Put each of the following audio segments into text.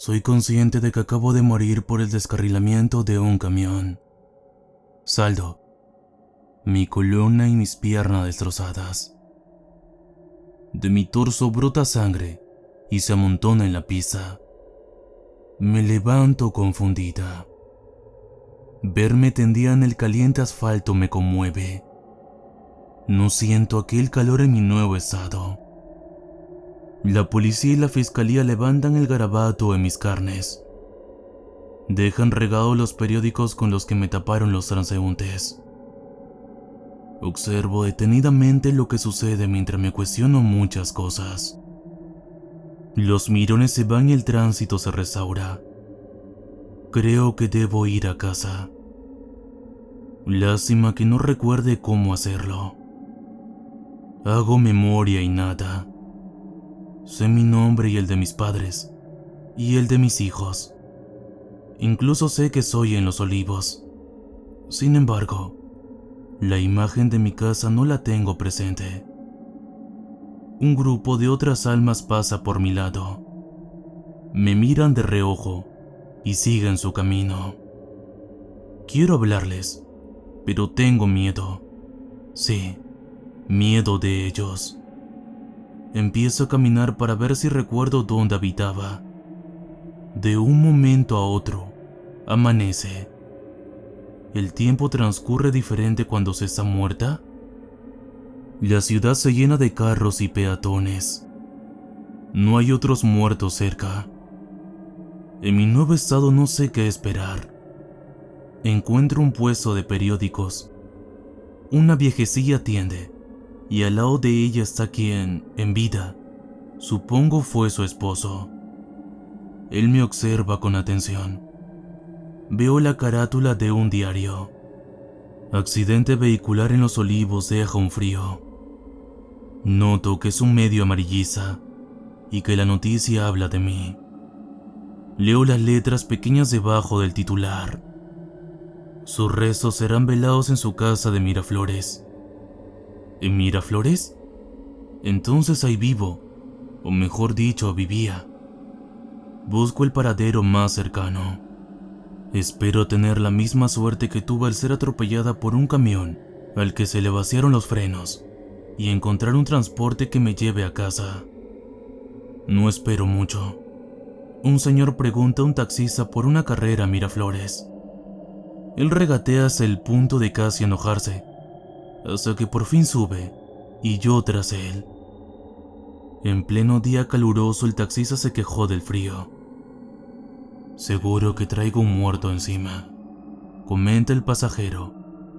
Soy consciente de que acabo de morir por el descarrilamiento de un camión. Saldo: mi columna y mis piernas destrozadas. De mi torso brota sangre y se amontona en la pista. Me levanto confundida. Verme tendida en el caliente asfalto me conmueve. No siento aquel calor en mi nuevo estado. La policía y la fiscalía levantan el garabato en mis carnes. Dejan regados los periódicos con los que me taparon los transeúntes. Observo detenidamente lo que sucede mientras me cuestiono muchas cosas. Los mirones se van y el tránsito se restaura. Creo que debo ir a casa. Lástima que no recuerde cómo hacerlo. Hago memoria y nada. Sé mi nombre y el de mis padres, y el de mis hijos. Incluso sé que soy en Los Olivos. Sin embargo, la imagen de mi casa no la tengo presente. Un grupo de otras almas pasa por mi lado. Me miran de reojo y siguen su camino. Quiero hablarles, pero tengo miedo. Sí, miedo de ellos. Empiezo a caminar para ver si recuerdo dónde habitaba. De un momento a otro, amanece. ¿El tiempo transcurre diferente cuando se está muerta? La ciudad se llena de carros y peatones. No hay otros muertos cerca. En mi nuevo estado no sé qué esperar. Encuentro un puesto de periódicos. Una viejecilla atiende, y al lado de ella está quien, en vida, supongo fue su esposo. Él me observa con atención. Veo la carátula de un diario. Accidente vehicular en Los Olivos deja un frío. Noto que es un medio amarillista y que la noticia habla de mí. Leo las letras pequeñas debajo del titular. Sus restos serán velados en su casa de Miraflores. ¿En Miraflores? Entonces ahí vivo, o mejor dicho, vivía. Busco el paradero más cercano. Espero tener la misma suerte que tuve al ser atropellada por un camión al que se le vaciaron los frenos y encontrar un transporte que me lleve a casa. No espero mucho. Un señor pregunta a un taxista por una carrera a Miraflores. Él regatea hasta el punto de casi enojarse, hasta que por fin sube y yo tras él. En pleno día caluroso el taxista se quejó del frío. Seguro que traigo un muerto encima, comenta el pasajero,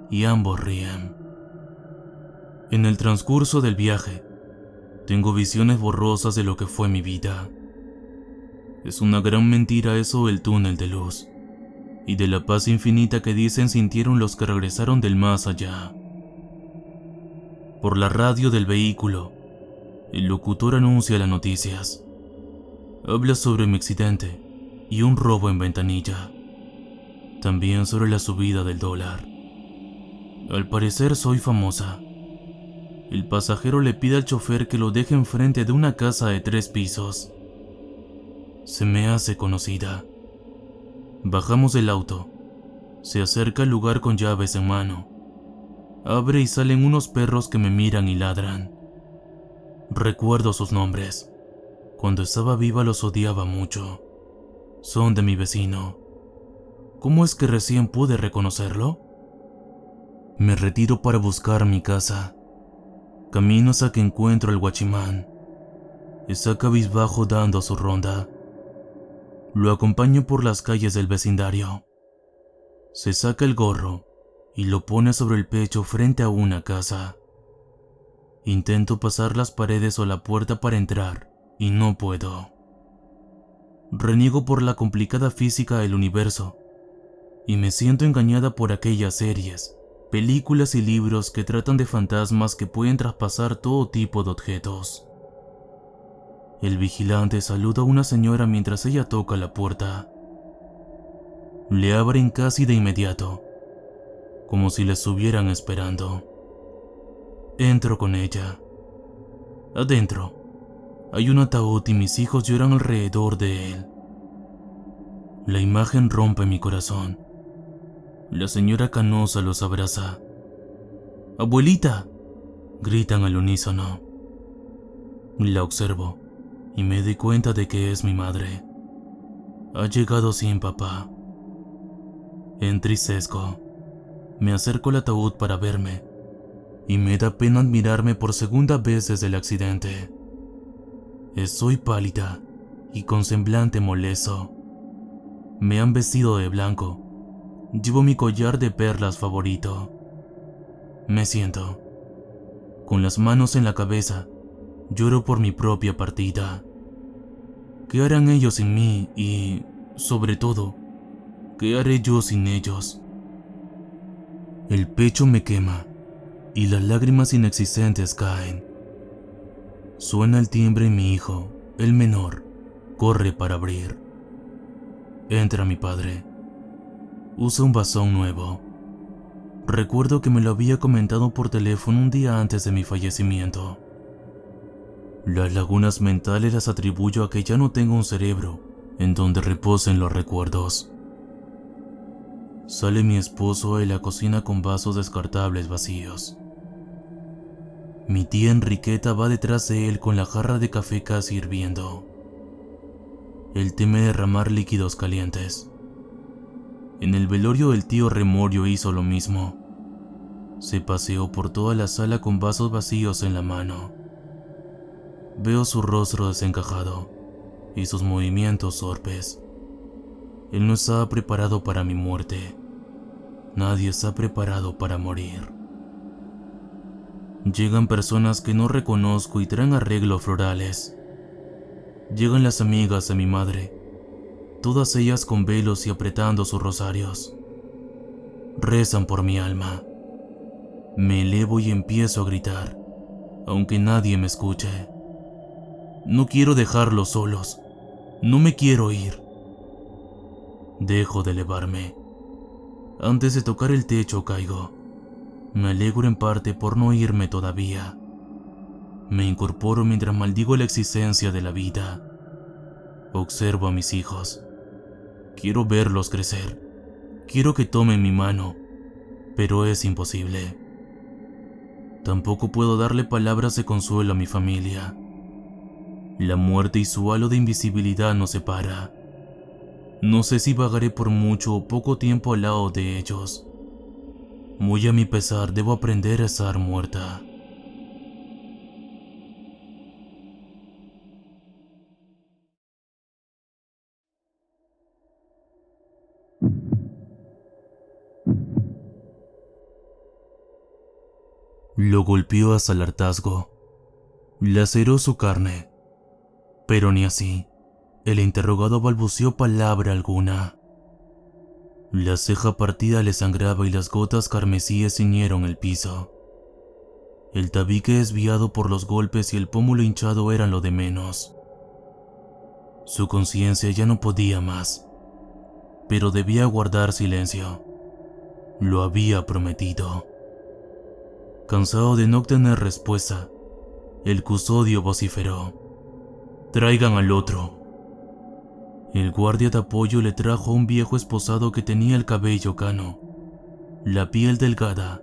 y ambos ríen. En el transcurso del viaje, tengo visiones borrosas de lo que fue mi vida. Es una gran mentira eso del túnel de luz, y de la paz infinita que dicen sintieron los que regresaron del más allá. Por la radio del vehículo, el locutor anuncia las noticias. Habla sobre mi accidente y un robo en Ventanilla. También sobre la subida del dólar. Al parecer soy famosa. El pasajero le pide al chofer que lo deje enfrente de una casa de 3 pisos. Se me hace conocida. Bajamos del auto. Se acerca al lugar con llaves en mano. Abre y salen unos perros que me miran y ladran. Recuerdo sus nombres. Cuando estaba viva los odiaba mucho. Son de mi vecino. ¿Cómo es que recién pude reconocerlo? Me retiro para buscar mi casa. Camino hasta que encuentro al guachimán. Está cabizbajo dando su ronda. Lo acompaño por las calles del vecindario. Se saca el gorro y lo pone sobre el pecho frente a una casa. Intento pasar las paredes o la puerta para entrar y no puedo. Reniego por la complicada física del universo y me siento engañada por aquellas series, películas y libros que tratan de fantasmas que pueden traspasar todo tipo de objetos. El vigilante saluda a una señora mientras ella toca la puerta. Le abren casi de inmediato, como si la estuvieran esperando. Entro con ella. Adentro, hay un ataúd y mis hijos lloran alrededor de él. La imagen rompe mi corazón. La señora Canosa los abraza. ¡Abuelita!, gritan al unísono. La observo y me doy cuenta de que es mi madre. Ha llegado sin papá. Entristezco. Me acerco al ataúd para verme y me da pena admirarme por segunda vez desde el accidente. Estoy pálida y con semblante molesto. Me han vestido de blanco. Llevo mi collar de perlas favorito. Me siento. Con las manos en la cabeza, lloro por mi propia partida. ¿Qué harán ellos sin mí? Y, sobre todo, ¿qué haré yo sin ellos? El pecho me quema y las lágrimas inexistentes caen. Suena el timbre y mi hijo, el menor, corre para abrir. Entra mi padre. Usa un bastón nuevo. Recuerdo que me lo había comentado por teléfono un día antes de mi fallecimiento. Las lagunas mentales las atribuyo a que ya no tengo un cerebro en donde reposen los recuerdos. Sale mi esposo de la cocina con vasos descartables vacíos. Mi tía Enriqueta va detrás de él con la jarra de café casi hirviendo. Él teme derramar líquidos calientes. En el velorio del tío Remorio hizo lo mismo. Se paseó por toda la sala con vasos vacíos en la mano. Veo su rostro desencajado y sus movimientos torpes. Él no estaba preparado para mi muerte. Nadie está preparado para morir. Llegan personas que no reconozco y traen arreglos florales. Llegan las amigas de mi madre, todas ellas con velos y apretando sus rosarios. Rezan por mi alma. Me elevo y empiezo a gritar, aunque nadie me escuche. No quiero dejarlos solos. No me quiero ir. Dejo de elevarme. Antes de tocar el techo caigo. Me alegro en parte por no irme todavía. Me incorporo mientras maldigo la existencia de la vida. Observo a mis hijos. Quiero verlos crecer. Quiero que tomen mi mano, pero es imposible. Tampoco puedo darle palabras de consuelo a mi familia. La muerte y su halo de invisibilidad nos separa. No sé si vagaré por mucho o poco tiempo al lado de ellos. Muy a mi pesar, debo aprender a estar muerta. Lo golpeó hasta el hartazgo. Laceró su carne. Pero ni así. El interrogado balbuceó palabra alguna. La ceja partida le sangraba y las gotas carmesíes ciñeron el piso. El tabique desviado por los golpes y el pómulo hinchado eran lo de menos. Su conciencia ya no podía más, pero debía guardar silencio. Lo había prometido. Cansado de no obtener respuesta, el custodio vociferó: «Traigan al otro». El guardia de apoyo le trajo a un viejo esposado que tenía el cabello cano, la piel delgada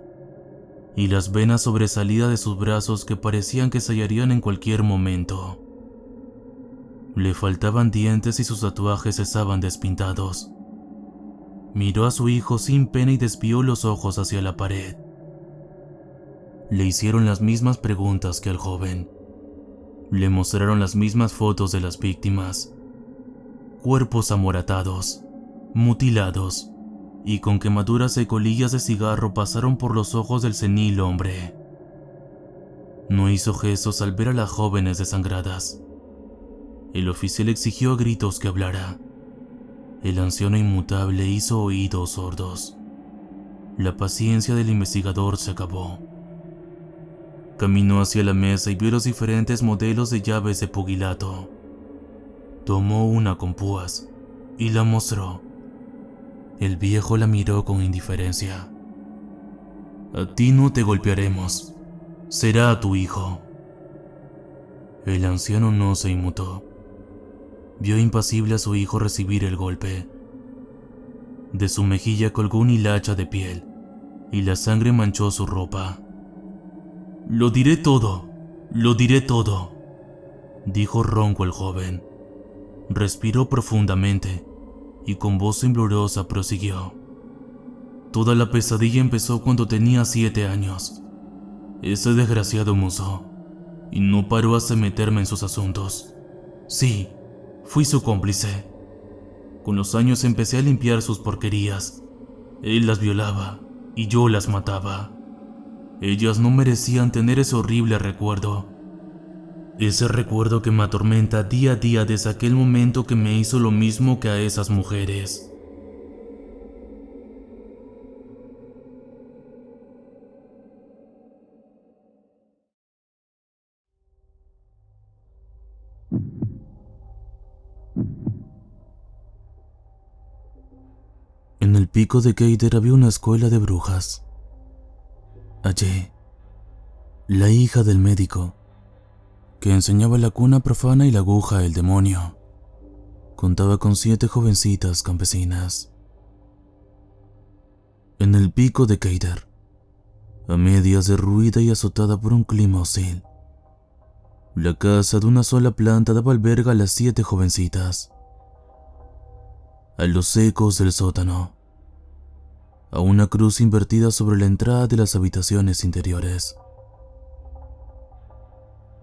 y las venas sobresalidas de sus brazos que parecían que se hallarían en cualquier momento. Le faltaban dientes y sus tatuajes estaban despintados. Miró a su hijo sin pena y desvió los ojos hacia la pared. Le hicieron las mismas preguntas que al joven. Le mostraron las mismas fotos de las víctimas. Cuerpos amoratados, mutilados y con quemaduras de colillas de cigarro pasaron por los ojos del senil hombre. No hizo gestos al ver a las jóvenes desangradas. El oficial exigió a gritos que hablara. El anciano inmutable hizo oídos sordos. La paciencia del investigador se acabó. Caminó hacia la mesa y vio los diferentes modelos de llaves de pugilato. Tomó una con púas y la mostró. El viejo la miró con indiferencia. «A ti no te golpearemos. Será a tu hijo». El anciano no se inmutó. Vio impasible a su hijo recibir el golpe De su mejilla colgó un hilacha de piel y la sangre manchó su ropa. Lo diré todo, dijo ronco el joven. Respiró profundamente y con voz temblorosa prosiguió. Toda la pesadilla empezó cuando tenía 7 años. Ese desgraciado mozo, y no paró hasta meterme en sus asuntos. Sí, fui su cómplice. Con los años empecé a limpiar sus porquerías. Él las violaba y yo las mataba. Ellas no merecían tener ese horrible recuerdo. Ese recuerdo que me atormenta día a día desde aquel momento que me hizo lo mismo que a esas mujeres. En el pico de Gator había una escuela de brujas. Allí, la hija del médico, que enseñaba la cuna profana y la aguja del demonio, contaba con 7 jovencitas campesinas. En el pico de Gator, a medias derruida y azotada por un clima hostil, la casa de una sola planta daba alberga a las 7 jovencitas. A los ecos del sótano, a una cruz invertida sobre la entrada de las habitaciones interiores.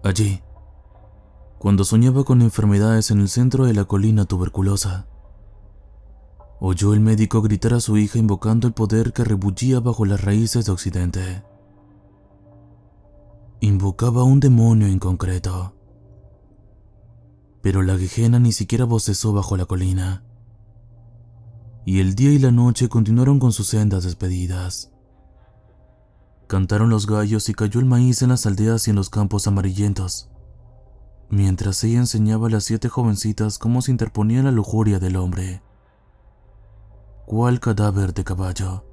Allí, cuando soñaba con enfermedades en el centro de la colina tuberculosa, oyó el médico gritar a su hija invocando el poder que rebullía bajo las raíces de Occidente. Invocaba a un demonio en concreto. Pero la Gehenna ni siquiera bostezó bajo la colina, y el día y la noche continuaron con sus sendas despedidas. Cantaron los gallos y cayó el maíz en las aldeas y en los campos amarillentos, mientras ella enseñaba a las 7 jovencitas cómo se interponía la lujuria del hombre, cual cadáver de caballo,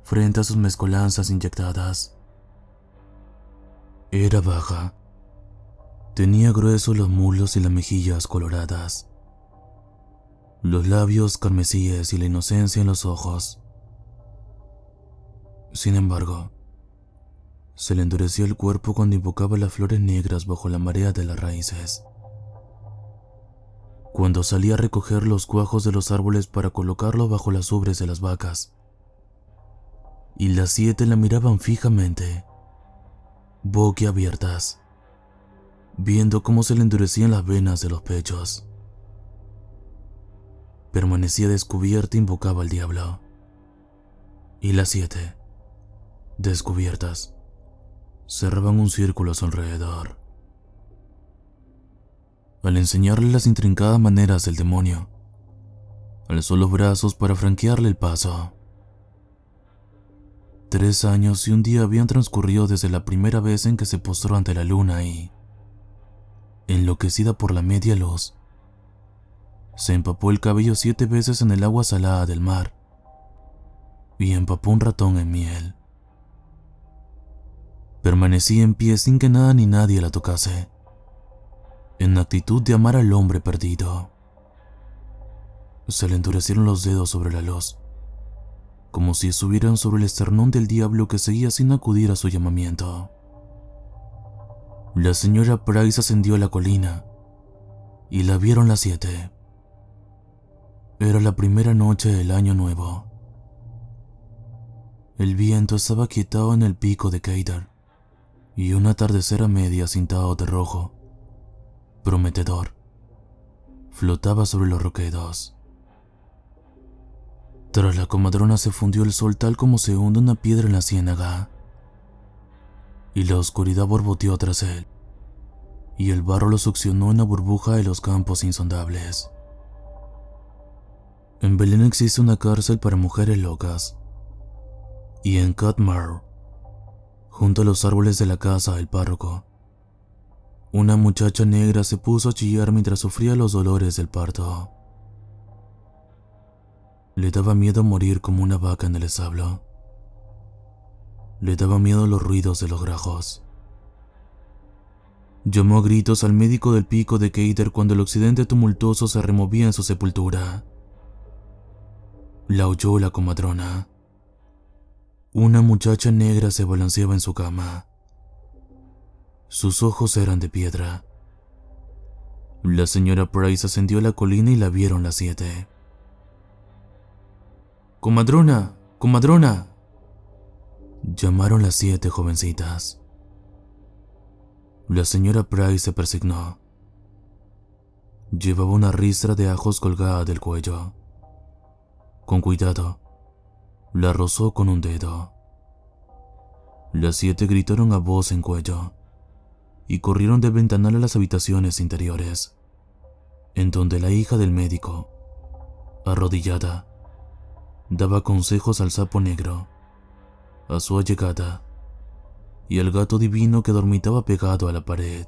frente a sus mezcolanzas inyectadas. Era baja. Tenía gruesos los muslos y las mejillas coloradas, los labios carmesíes y la inocencia en los ojos. Sin embargo, se le endurecía el cuerpo cuando invocaba las flores negras bajo la marea de las raíces. Cuando salía a recoger los cuajos de los árboles para colocarlos bajo las ubres de las vacas, y las 7 la miraban fijamente, boquiabiertas, viendo cómo se le endurecían las venas de los pechos. Permanecía descubierta e invocaba al diablo. Y las 7, descubiertas, cerraban un círculo a su alrededor. Al enseñarle las intrincadas maneras del demonio, alzó los brazos para franquearle el paso. 3 años y un día habían transcurrido desde la primera vez en que se postró ante la luna y, enloquecida por la media luz, se empapó el cabello 7 veces en el agua salada del mar y empapó un ratón en miel. Permanecía en pie sin que nada ni nadie la tocase, en actitud de amar al hombre perdido. Se le endurecieron los dedos sobre la luz, como si estuvieran sobre el esternón del diablo que seguía sin acudir a su llamamiento. La señora Price ascendió a la colina y la vieron las 7. Era la primera noche del año nuevo. El viento estaba quietado en el pico de Gator y un atardecer a medias tintado de rojo, prometedor, flotaba sobre los roquedos. Tras la comadrona se fundió el sol tal como se hunde una piedra en la ciénaga, y la oscuridad borboteó tras él, y el barro lo succionó en la burbuja de los campos insondables. En Belén existe una cárcel para mujeres locas, y en Catmar, junto a los árboles de la casa del párroco, una muchacha negra se puso a chillar mientras sufría los dolores del parto. Le daba miedo morir como una vaca en el establo. Le daba miedo los ruidos de los grajos. Llamó a gritos al médico del pico de Gator cuando el occidente tumultuoso se removía en su sepultura. la oyó la comadrona. Una muchacha negra se balanceaba en su cama. Sus ojos eran de piedra. La señora Price ascendió a la colina y la vieron las 7. ¡Comadrona! ¡Comadrona! Llamaron las 7 jovencitas. La señora Price se persignó. Llevaba una ristra de ajos colgada del cuello. Con cuidado, la rozó con un dedo. Las 7 gritaron a voz en cuello y corrieron del ventanal a las habitaciones interiores, en donde la hija del médico, arrodillada, daba consejos al sapo negro, a su allegada y al gato divino que dormitaba pegado a la pared.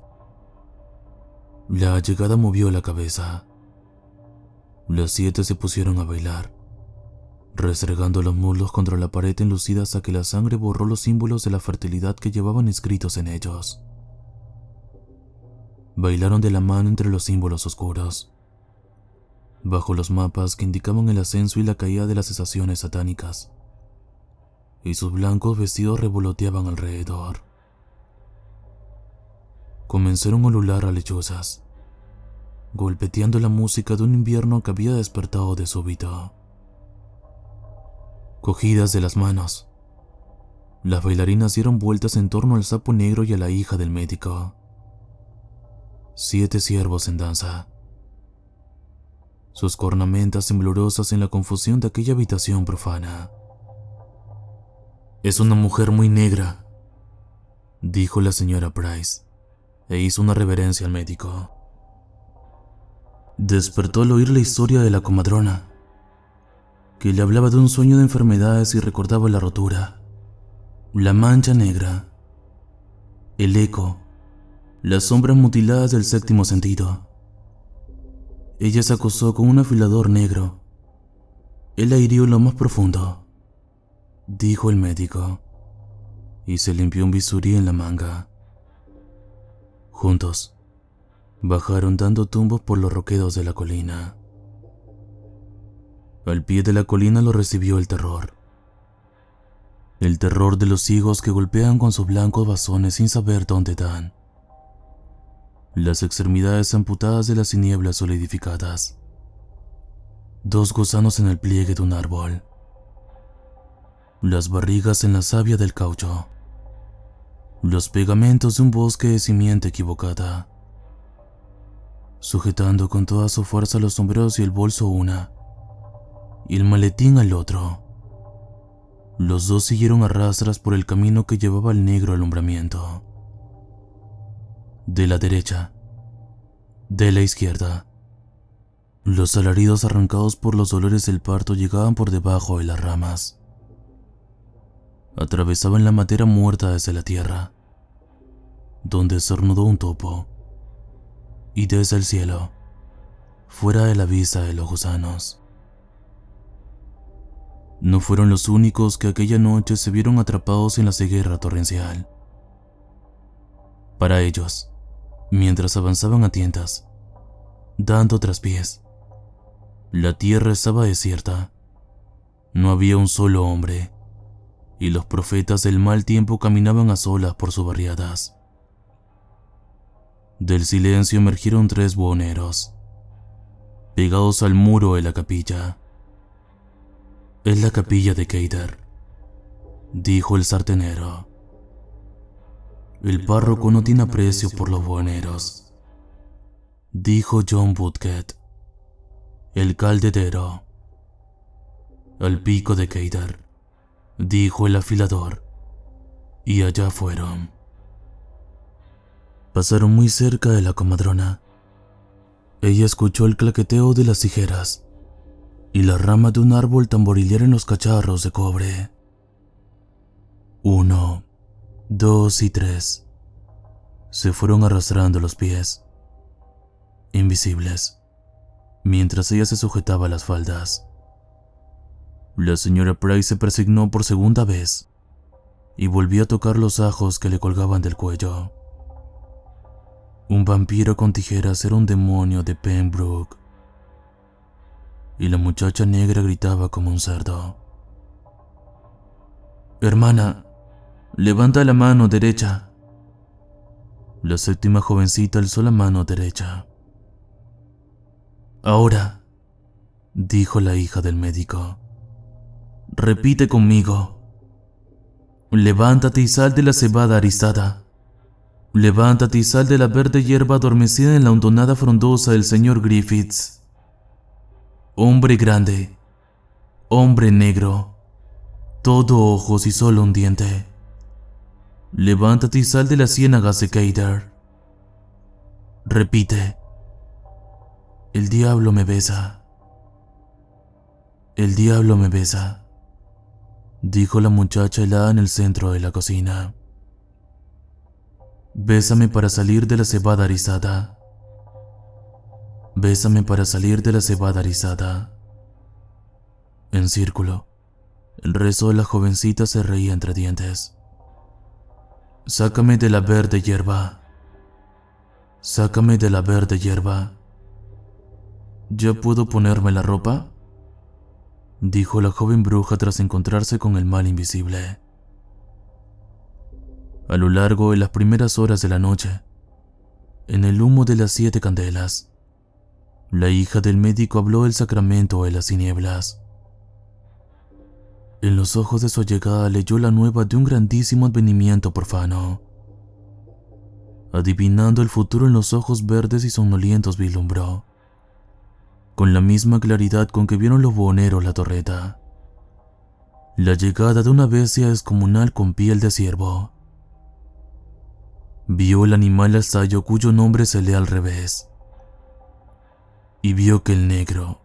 La allegada movió la cabeza. Las 7 se pusieron a bailar, restregando los muslos contra la pared enlucida hasta que la sangre borró los símbolos de la fertilidad que llevaban escritos en ellos. Bailaron de la mano entre los símbolos oscuros, bajo los mapas que indicaban el ascenso y la caída de las estaciones satánicas, y sus blancos vestidos revoloteaban alrededor. Comenzaron a ulular a lechuzas, golpeteando la música de un invierno que había despertado de súbito. Cogidas de las manos, las bailarinas dieron vueltas en torno al sapo negro y a la hija del médico. 7 ciervos en danza. Sus cornamentas temblorosas en la confusión de aquella habitación profana. «Es una mujer muy negra», dijo la señora Price, e hizo una reverencia al médico. Despertó al oír la historia de la comadrona, que le hablaba de un sueño de enfermedades y recordaba la rotura, la mancha negra, el eco, las sombras mutiladas del 7º sentido. Ella se acostó con un afilador negro. Él la hirió en lo más profundo, dijo el médico, y se limpió un bisturí en la manga. Juntos, bajaron dando tumbos por los roquedos de la colina. Al pie de la colina lo recibió el terror. El terror de los ciegos que golpean con sus blancos bastones sin saber dónde dan. Las extremidades amputadas de las tinieblas solidificadas. 2 gusanos en el pliegue de un árbol. Las barrigas en la savia del caucho. Los pegamentos de un bosque de simiente equivocada. Sujetando con toda su fuerza los sombreros y el bolso una, y el maletín al otro. Los 2 siguieron a rastras por el camino que llevaba al negro alumbramiento. De la derecha, de la izquierda, los alaridos arrancados por los dolores del parto llegaban por debajo de las ramas. Atravesaban la madera muerta desde la tierra, donde estornudó un topo, y desde el cielo, fuera de la vista de los gusanos. No fueron los únicos que aquella noche se vieron atrapados en la ceguera torrencial. Para ellos, mientras avanzaban a tientas, dando traspiés, la tierra estaba desierta. No había un solo hombre, y los profetas del mal tiempo caminaban a solas por sus barriadas. Del silencio emergieron 3 buhoneros, pegados al muro de la capilla. «Es la capilla de Keiter», dijo el sartenero. «El párroco no tiene aprecio por los buhoneros», dijo John Woodgate. «El caldedero». «Al pico de Keiter», dijo el afilador. Y allá fueron. Pasaron muy cerca de la comadrona. Ella escuchó el claqueteo de las tijeras y la rama de un árbol tamborilear en los cacharros de cobre. 1, 2 y 3. Se fueron arrastrando los pies, invisibles, mientras ella se sujetaba las faldas. La señora Price se persignó por segunda vez y volvió a tocar los ajos que le colgaban del cuello. Un vampiro con tijeras era un demonio de Pembroke. y la muchacha negra gritaba como un cerdo. Hermana, levanta la mano derecha. La séptima jovencita alzó la mano derecha. Ahora, dijo la hija del médico, repite conmigo. Levántate y sal de la cebada arizada. Levántate y sal de la verde hierba adormecida en la hondonada frondosa del señor Griffiths. Hombre grande, hombre negro, todo ojos y solo un diente. Levántate y sal de las ciénagas de Keidar. Repite. El diablo me besa. El diablo me besa, dijo la muchacha helada en el centro de la cocina. Bésame para salir de la cebada arizada. Bésame para salir de la cebada arizada. En círculo, el resto de la jovencita se reía entre dientes. Sácame de la verde hierba. Sácame de la verde hierba. ¿Ya puedo ponerme la ropa?, dijo la joven bruja tras encontrarse con el mal invisible. A lo largo de las primeras horas de la noche, en el humo de las 7 candelas, la hija del médico habló el sacramento de las tinieblas. En los ojos de su allegada leyó la nueva de un grandísimo advenimiento profano. Adivinando el futuro en los ojos verdes y somnolientos vislumbró, con la misma claridad con que vieron los buhoneros la torreta, la llegada de una bestia descomunal con piel de ciervo. Vio el animal al sayo cuyo nombre se lee al revés, y vio que el negro,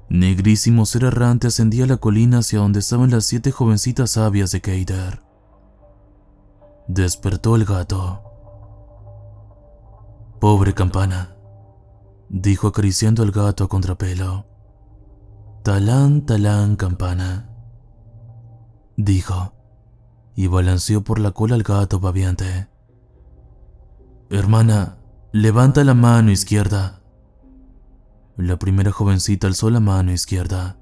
negrísimo ser errante ascendía la colina hacia donde estaban las 7 jovencitas sabias de Keidar. Despertó el gato. Pobre campana, dijo acariciando al gato a contrapelo. Talán, talán, campana, dijo, y balanceó por la cola al gato babeante. Hermana, levanta la mano izquierda. La primera jovencita alzó la mano izquierda.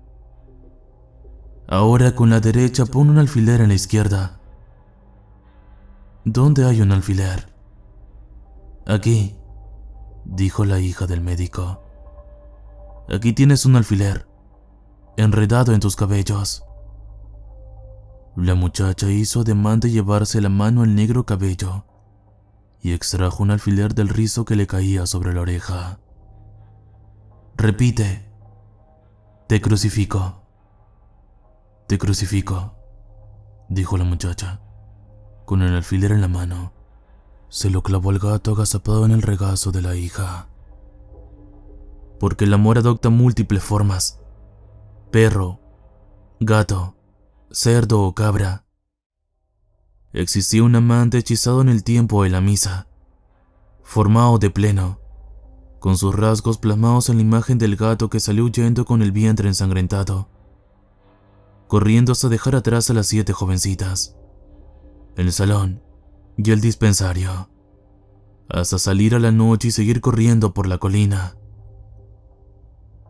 Ahora con la derecha pon un alfiler en la izquierda. ¿Dónde hay un alfiler? Aquí, dijo la hija del médico. Aquí tienes un alfiler, enredado en tus cabellos. La muchacha hizo ademán de llevarse la mano al negro cabello y extrajo un alfiler del rizo que le caía sobre la oreja. Repite. Te crucifico. Te crucifico, dijo la muchacha. Con el alfiler en la mano, se lo clavó al gato agazapado en el regazo de la hija. Porque el amor adopta múltiples formas: perro, gato, cerdo o cabra. Existía un amante hechizado en el tiempo de la misa, formado de pleno, con sus rasgos plasmados en la imagen del gato que salió huyendo con el vientre ensangrentado, corriendo hasta dejar atrás a las 7 jovencitas, el salón y el dispensario, hasta salir a la noche y seguir corriendo por la colina.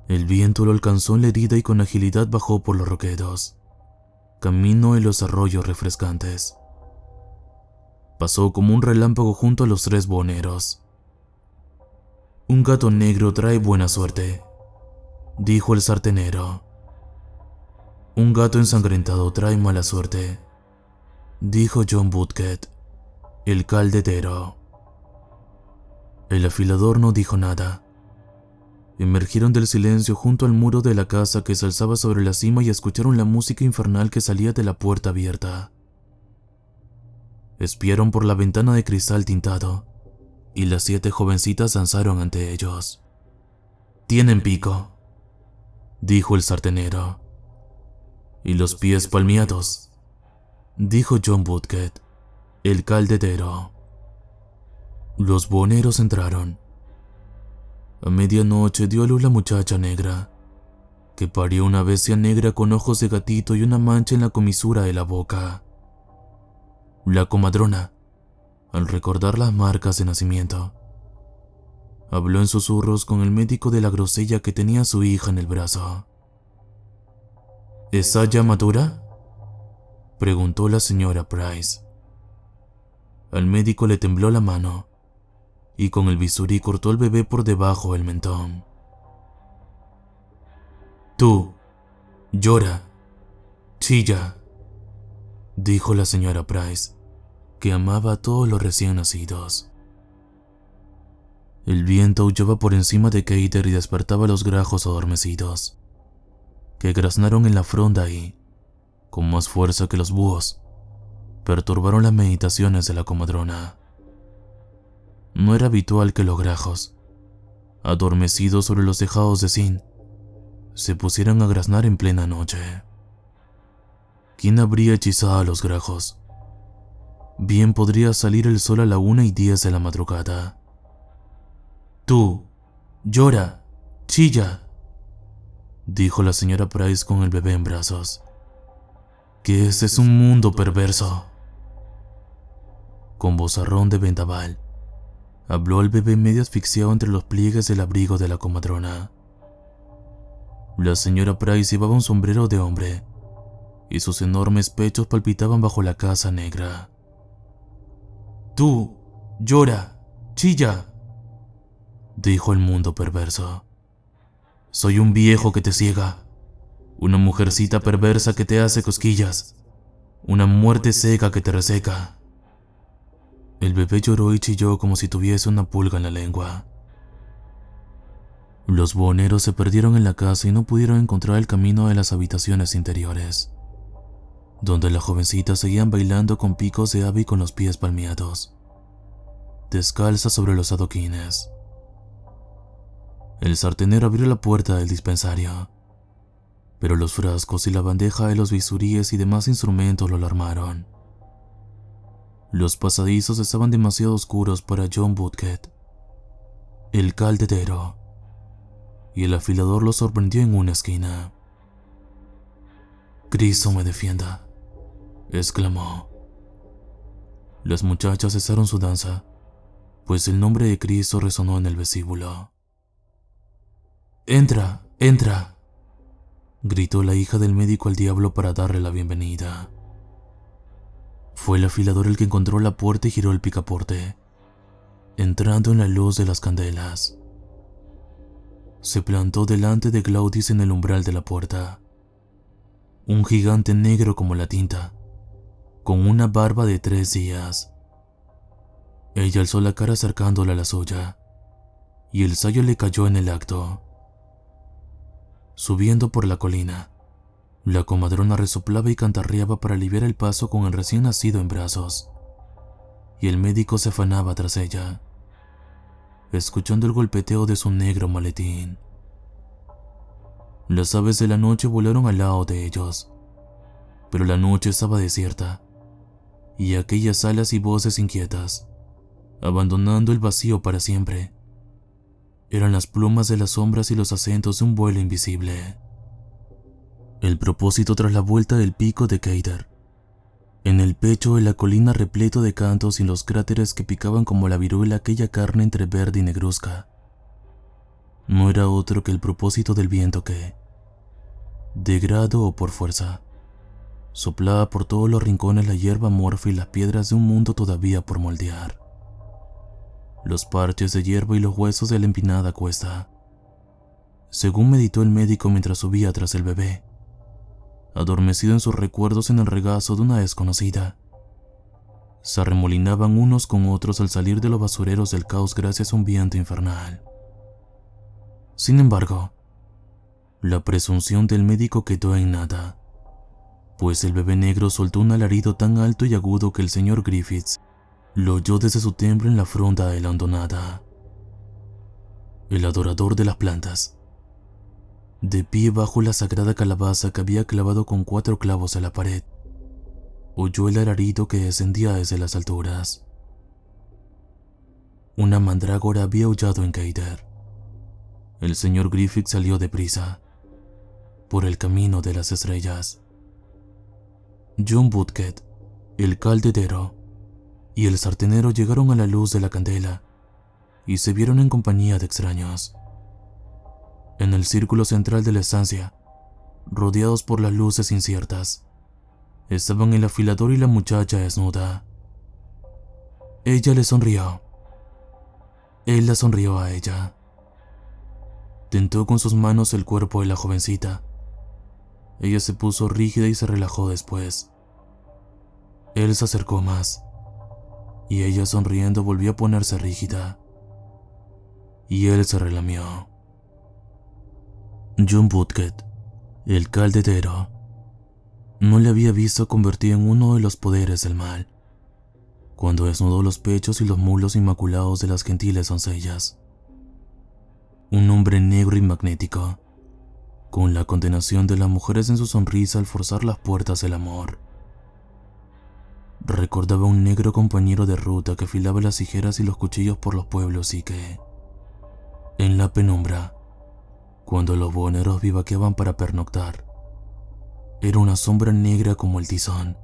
El viento lo alcanzó en la herida y con agilidad bajó por los roquedos, camino de los arroyos refrescantes. Pasó como un relámpago junto a los 3 buhoneros. Un gato negro trae buena suerte, dijo el sartenero. Un gato ensangrentado trae mala suerte, dijo John Woodcote, el caldetero. El afilador no dijo nada. Emergieron del silencio junto al muro de la casa que se alzaba sobre la cima y escucharon la música infernal que salía de la puerta abierta. Espiaron por la ventana de cristal tintado y las 7 jovencitas danzaron ante ellos. «Tienen pico», dijo el sartenero. «Y los pies palmeados», dijo John Woodcote, el caldetero. Los buhoneros entraron. A medianoche dio a luz la muchacha negra, que parió una bestia negra con ojos de gatito y una mancha en la comisura de la boca. La comadrona, al recordar las marcas de nacimiento, Habló en susurros con el médico de la grosella que tenía a su hija en el brazo. ¿Está ya madura?, preguntó la señora Price. Al médico le tembló la mano y con el bisturí cortó al bebé por debajo del mentón. Tú, llora, chilla, dijo la señora Price, que amaba a todos los recién nacidos. El viento aullaba por encima de Keiter y despertaba a los grajos adormecidos, que graznaron en la fronda y, con más fuerza que los búhos, perturbaron las meditaciones de la comadrona. No era habitual que los grajos, adormecidos sobre los tejados de zinc, se pusieran a graznar en plena noche. ¿Quién habría hechizado a los grajos? Bien podría salir el sol a la 1:10 de la madrugada. Tú, llora, chilla, dijo la señora Price con el bebé en brazos. Que ese es un mundo perverso. Con vozarrón de vendaval, habló el bebé medio asfixiado entre los pliegues del abrigo de la comadrona. La señora Price llevaba un sombrero de hombre y sus enormes pechos palpitaban bajo la casa negra. Tú, llora, chilla, dijo el mundo perverso. Soy un viejo que te ciega, una mujercita perversa que te hace cosquillas, una muerte seca que te reseca. El bebé lloró y chilló como si tuviese una pulga en la lengua. Los buhoneros se perdieron en la casa y no pudieron encontrar el camino de las habitaciones interiores, donde las jovencitas seguían bailando con picos de ave y con los pies palmeados, descalzas sobre los adoquines. El sartenero abrió la puerta del dispensario, pero los frascos y la bandeja de los bisuríes y demás instrumentos lo alarmaron. Los pasadizos estaban demasiado oscuros para John Woodcote, el caldedero, y el afilador lo sorprendió en una esquina. «Cristo me defienda», exclamó. Las muchachas cesaron su danza, pues el nombre de Cristo resonó en el vestíbulo. «Entra, entra», gritó la hija del médico al diablo para darle la bienvenida. Fue el afilador el que encontró la puerta y giró el picaporte, entrando en la luz de las candelas. Se plantó delante de Glaudis en el umbral de la puerta, un gigante negro como la tinta, con una barba de 3 días. Ella alzó la cara acercándola a la suya, y el sayo le cayó en el acto. Subiendo por la colina, la comadrona resoplaba y cantarreaba para aliviar el paso con el recién nacido en brazos, y el médico se afanaba tras ella, escuchando el golpeteo de su negro maletín. Las aves de la noche volaron al lado de ellos, pero la noche estaba desierta, y aquellas alas y voces inquietas, abandonando el vacío para siempre, eran las plumas de las sombras y los acentos de un vuelo invisible. El propósito tras la vuelta del pico de Keiter, en el pecho de la colina repleto de cantos y los cráteres que picaban como la viruela aquella carne entre verde y negruzca, no era otro que el propósito del viento que, de grado o por fuerza, soplaba por todos los rincones la hierba morfa y las piedras de un mundo todavía por moldear. Los parches de hierba y los huesos de la empinada cuesta, según meditó el médico mientras subía tras el bebé, adormecido en sus recuerdos en el regazo de una desconocida, se arremolinaban unos con otros al salir de los basureros del caos gracias a un viento infernal. Sin embargo, la presunción del médico quedó en nada, pues el bebé negro soltó un alarido tan alto y agudo que el señor Griffiths lo oyó desde su templo en la fronda de la hondonada. El adorador de las plantas, de pie bajo la sagrada calabaza que había clavado con 4 clavos a la pared, oyó el alarido que descendía desde las alturas. Una mandrágora había aullado en Keiter. El señor Griffith salió deprisa, por el camino de las estrellas. John Woodcote, el caldedero y el sartenero llegaron a la luz de la candela y se vieron en compañía de extraños. En el círculo central de la estancia, rodeados por las luces inciertas, estaban el afilador y la muchacha desnuda. Ella le sonrió. Él la sonrió a ella. Tentó con sus manos el cuerpo de la jovencita. Ella se puso rígida y se relajó después. Él se acercó más, y ella sonriendo volvió a ponerse rígida. Y él se relamió. John Woodgate, el caldedero, no le había visto convertido en uno de los poderes del mal, cuando desnudó los pechos y los muslos inmaculados de las gentiles doncellas. Un hombre negro y magnético, con la condenación de las mujeres en su sonrisa al forzar las puertas del amor. Recordaba a un negro compañero de ruta que afilaba las tijeras y los cuchillos por los pueblos y que, en la penumbra, cuando los buhoneros vivaqueaban para pernoctar, era una sombra negra como el tizón,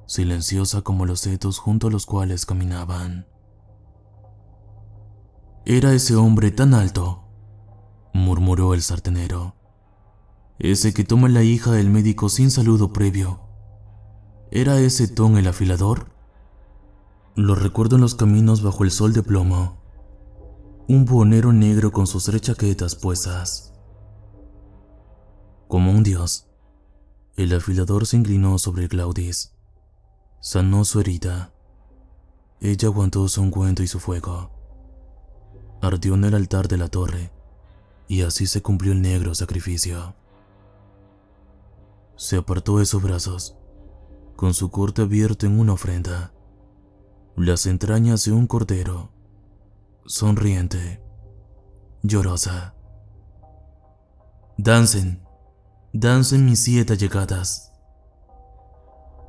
silenciosa como los setos junto a los cuales caminaban. «Era ese hombre tan alto», murmuró el sartenero. «Ese que toma la hija del médico sin saludo previo. ¿Era ese Tom el afilador?» Lo recuerdo en los caminos bajo el sol de plomo. Un buhonero negro con sus 3 chaquetas puestas. Como un dios, el afilador se inclinó sobre Glaudis. Sanó su herida. Ella aguantó su ungüento y su fuego. Ardió en el altar de la torre, y así se cumplió el negro sacrificio. Se apartó de sus brazos, con su corte abierto en una ofrenda, las entrañas de un cordero, sonriente, llorosa. «Dancen, dancen mis 7 allegadas».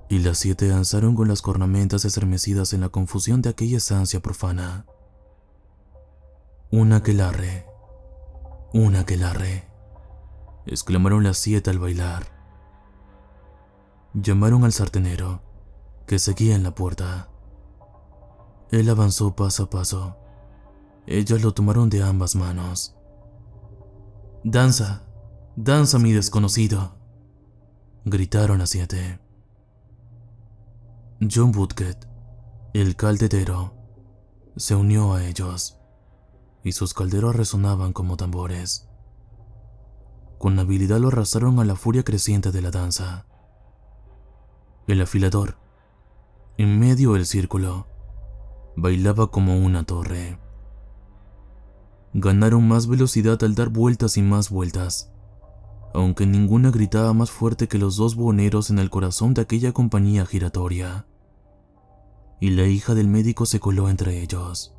Y las 7 danzaron con las cornamentas estremecidas en la confusión de aquella estancia profana. «Un aquelarre, exclamaron las 7 al bailar. Llamaron al sartenero, que seguía en la puerta. Él avanzó paso a paso. Ellas lo tomaron de ambas manos. «Danza, danza, mi desconocido», gritaron las 7. John Woodgate, el caldedero, se unió a ellos, y sus calderos resonaban como tambores. Con habilidad lo arrastraron a la furia creciente de la danza. El afilador, en medio del círculo, bailaba como una torre. Ganaron más velocidad al dar vueltas y más vueltas, aunque ninguna gritaba más fuerte que los 2 buhoneros en el corazón de aquella compañía giratoria. Y la hija del médico se coló entre ellos.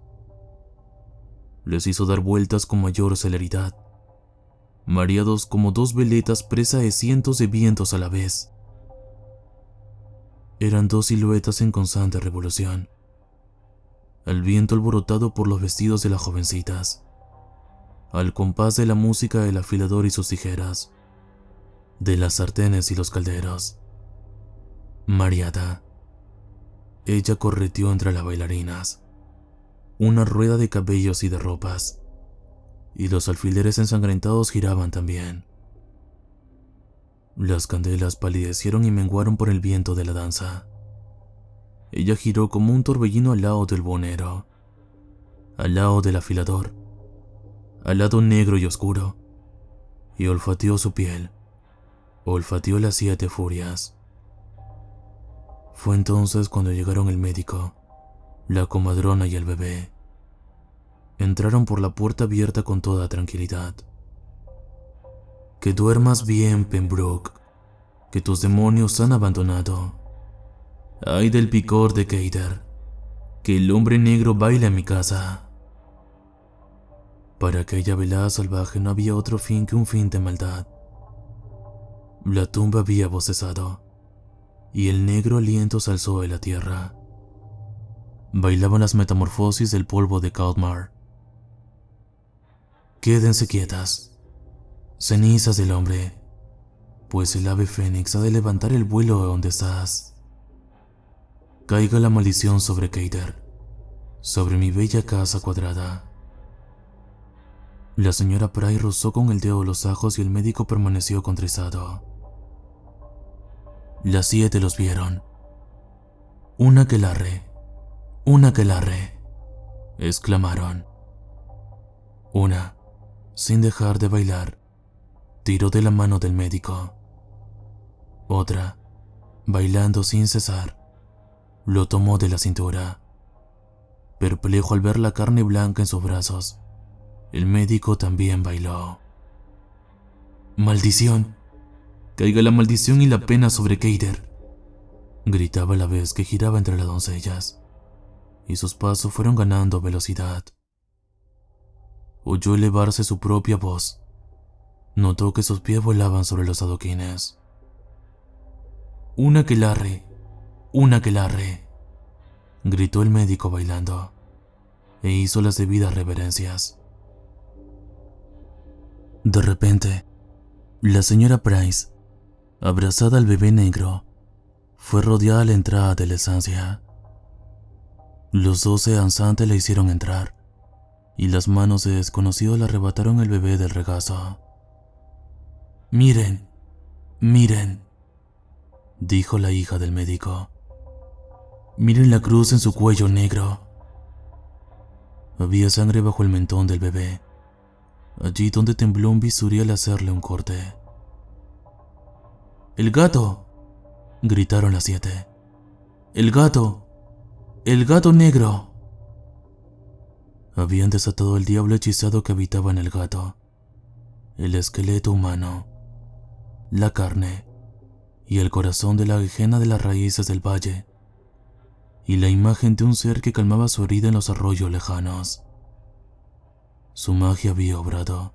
Les hizo dar vueltas con mayor celeridad, mareados como 2 veletas presa de cientos de vientos a la vez. Eran 2 siluetas en constante revolución, al viento alborotado por los vestidos de las jovencitas, al compás de la música del afilador y sus tijeras, de las sartenes y los calderos. Mareada, ella correteó entre las bailarinas, una rueda de cabellos y de ropas, y los alfileres ensangrentados giraban también. Las candelas palidecieron y menguaron por el viento de la danza. Ella giró como un torbellino al lado del buhonero, al lado del afilador, al lado negro y oscuro, y olfateó su piel, olfateó las 7 furias. Fue entonces cuando llegaron el médico, la comadrona y el bebé. Entraron por la puerta abierta con toda tranquilidad. «Que duermas bien, Pembroke, que tus demonios han abandonado. Ay del picor de Keider, que el hombre negro baila en mi casa». Para aquella velada salvaje no había otro fin que un fin de maldad. La tumba había bostezado, y el negro aliento se alzó de la tierra. Bailaban las metamorfosis del polvo de Caudmar. «Quédense quietas, cenizas del hombre, pues el ave fénix ha de levantar el vuelo de donde estás. Caiga la maldición sobre Keider, sobre mi bella casa cuadrada. La señora Price rozó con el dedo los ajos y el médico permaneció contrizado. Las 7 los vieron. ¡Un aquelarre! ¡Un aquelarre!, exclamaron. Una, sin dejar de bailar, tiró de la mano del médico. Otra, bailando sin cesar, lo tomó de la cintura. Perplejo al ver la carne blanca en sus brazos, el médico también bailó. ¡Maldición! ¡Caiga la maldición y la pena sobre Keider!, gritaba a la vez que giraba entre las doncellas, y sus pasos fueron ganando velocidad. Oyó elevarse su propia voz. Notó que sus pies volaban sobre los adoquines. ¡Un aquelarre! ¡Un aquelarre!, gritó el médico bailando, e hizo las debidas reverencias. De repente, la señora Price, abrazada al bebé negro, fue rodeada a la entrada de la estancia. Los 12 danzantes la hicieron entrar, y las manos de desconocidos le arrebataron el bebé del regazo. «Miren, miren», dijo la hija del médico. «Miren la cruz en su cuello negro». Había sangre bajo el mentón del bebé, allí donde tembló un bisturí al hacerle un corte. «¡El gato!», gritaron las 7. «¡El gato! ¡El gato negro!». Habían desatado el diablo hechizado que habitaba en el gato, el esqueleto humano, la carne y el corazón de la ajena de las raíces del valle, y la imagen de un ser que calmaba su herida en los arroyos lejanos. Su magia había obrado.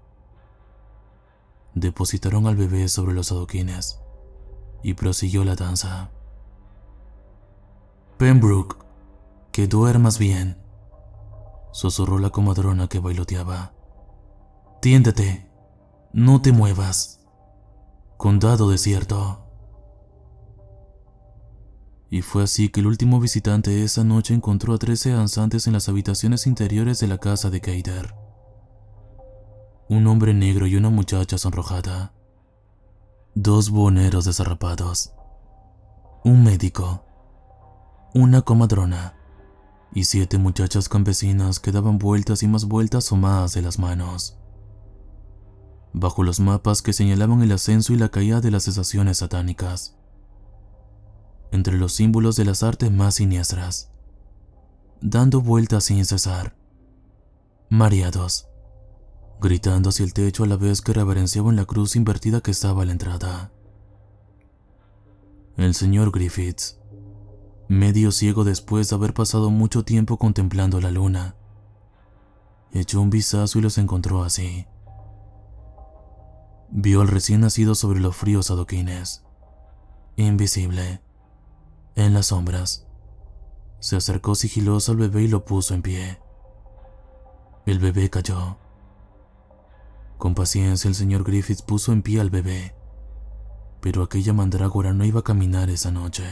Depositaron al bebé sobre los adoquines y prosiguió la danza. «Pembroke, que duermas bien», susurró la comadrona que bailoteaba. «Tiéndete, no te muevas. Condado desierto». Y fue así que el último visitante esa noche encontró a 13 danzantes en las habitaciones interiores de la casa de Keider. Un hombre negro y una muchacha sonrojada. 2 buhoneros desarrapados. Un médico. Una comadrona. Y 7 muchachas campesinas que daban vueltas y más vueltas tomadas de las manos. Bajo los mapas que señalaban el ascenso y la caída de las estaciones satánicas. Entre los símbolos de las artes más siniestras. Dando vueltas sin cesar. Mareados. Gritando hacia el techo a la vez que reverenciaban la cruz invertida que estaba a la entrada. El señor Griffiths, medio ciego después de haber pasado mucho tiempo contemplando la luna, echó un vistazo y los encontró así. Vio al recién nacido sobre los fríos adoquines, invisible, en las sombras. Se acercó sigiloso al bebé y lo puso en pie. El bebé cayó. Con paciencia el señor Griffiths puso en pie al bebé, pero aquella mandrágora no iba a caminar esa noche.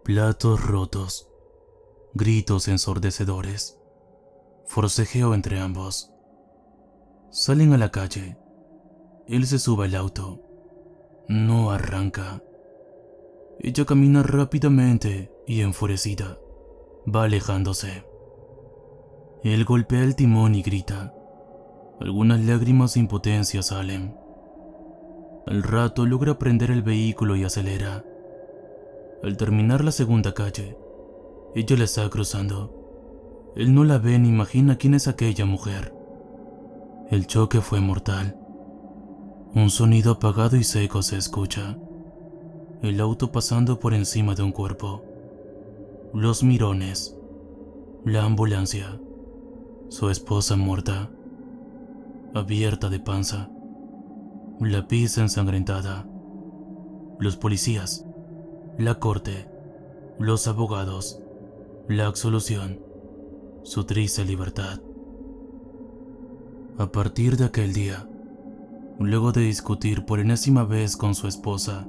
Platos rotos, gritos ensordecedores, forcejeo entre ambos. Salen a la calle. Él se sube al auto. No arranca. Ella camina rápidamente y enfurecida. Va alejándose. Él golpea el timón y grita. Algunas lágrimas de impotencia salen. Al rato logra prender el vehículo y acelera. Al terminar la segunda calle, ella la está cruzando. Él no la ve ni imagina quién es aquella mujer. El choque fue mortal. Un sonido apagado y seco se escucha. El auto pasando por encima de un cuerpo. Los mirones. La ambulancia. Su esposa muerta. Abierta de panza. La pista ensangrentada. Los policías. La corte. Los abogados. La absolución, su triste libertad. A partir de aquel día, luego de discutir por enésima vez con su esposa,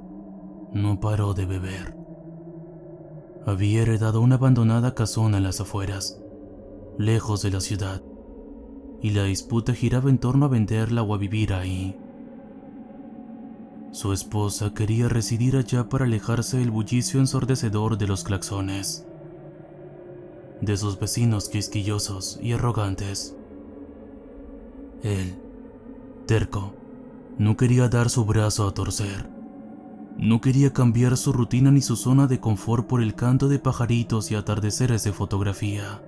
no paró de beber. Había heredado una abandonada casona en las afueras, lejos de la ciudad, y la disputa giraba en torno a venderla o a vivir ahí. Su esposa quería residir allá para alejarse del bullicio ensordecedor de los claxones, de sus vecinos quisquillosos y arrogantes. Él, terco, no quería dar su brazo a torcer. No quería cambiar su rutina ni su zona de confort por el canto de pajaritos y atardeceres de fotografía.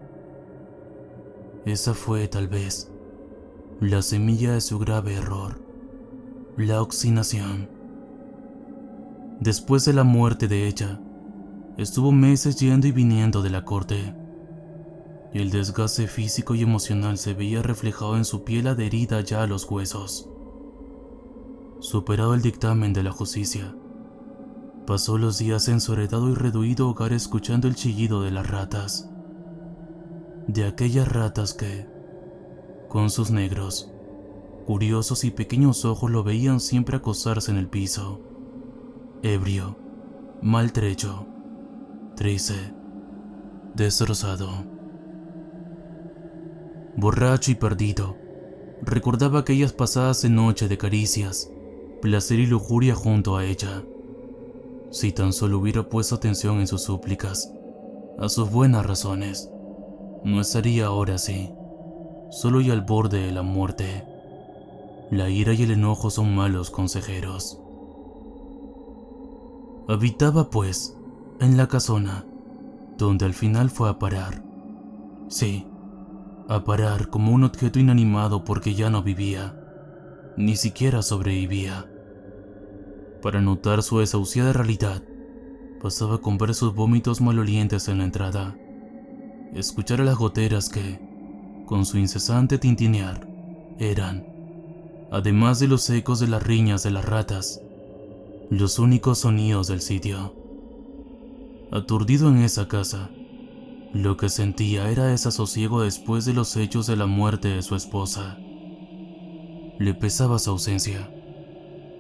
Esa fue, tal vez, la semilla de su grave error, la obstinación. Después de la muerte de ella, estuvo meses yendo y viniendo de la corte, y el desgaste físico y emocional se veía reflejado en su piel adherida ya a los huesos. Superado el dictamen de la justicia, pasó los días en su heredado y reduido hogar escuchando el chillido de las ratas. De aquellas ratas que, con sus negros, curiosos y pequeños ojos lo veían siempre acostarse en el piso, ebrio, maltrecho, triste, destrozado. Borracho y perdido, recordaba aquellas pasadas de noche de caricias, placer y lujuria junto a ella. Si tan solo hubiera puesto atención en sus súplicas, a sus buenas razones, no estaría ahora así, solo y al borde de la muerte. La ira y el enojo son malos consejeros. Habitaba, pues, en la casona, donde al final fue a parar. Sí, a parar como un objeto inanimado porque ya no vivía, ni siquiera sobrevivía. Para notar su desahuciada realidad, bastaba con ver sus vómitos malolientes en la entrada, escuchar a las goteras que, con su incesante tintinear, eran, además de los ecos de las riñas de las ratas, los únicos sonidos del sitio. Aturdido en esa casa, lo que sentía era desasosiego después de los hechos de la muerte de su esposa. Le pesaba su ausencia.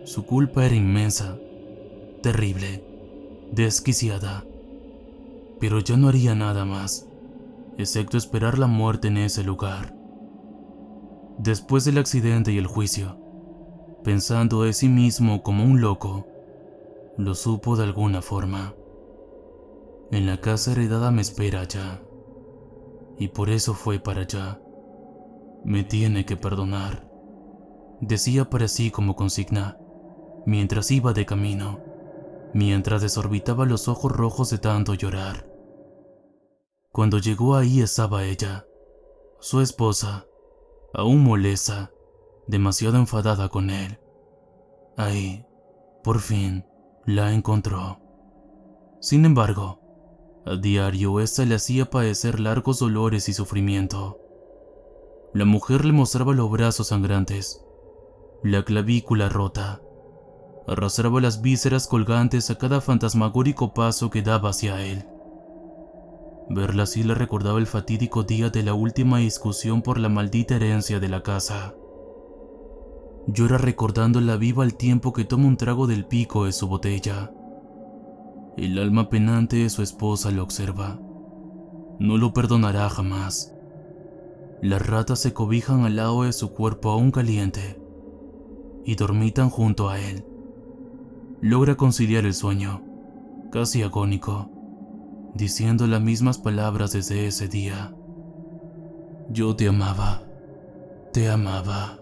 Su culpa era inmensa, terrible, desquiciada, pero ya no haría nada más, excepto esperar la muerte en ese lugar. Después del accidente y el juicio, pensando de sí mismo como un loco, lo supo de alguna forma. En la casa heredada me espera allá, y por eso fue para allá. Me tiene que perdonar, decía para sí como consigna, mientras iba de camino, mientras desorbitaba los ojos rojos de tanto llorar. Cuando llegó ahí estaba ella, su esposa, aún molesta, demasiado enfadada con él. Ahí, por fin, la encontró. Sin embargo, a diario esta le hacía padecer largos dolores y sufrimiento. La mujer le mostraba los brazos sangrantes, la clavícula rota, arrastraba las vísceras colgantes a cada fantasmagórico paso que daba hacia él. Verla así le recordaba el fatídico día de la última discusión por la maldita herencia de la casa. Llora recordándola viva al tiempo que toma un trago del pico de su botella. El alma penante de su esposa lo observa. No lo perdonará jamás. Las ratas se cobijan al lado de su cuerpo aún caliente y dormitan junto a él. Logra conciliar el sueño, casi agónico, diciendo las mismas palabras desde ese día. Yo te amaba, te amaba.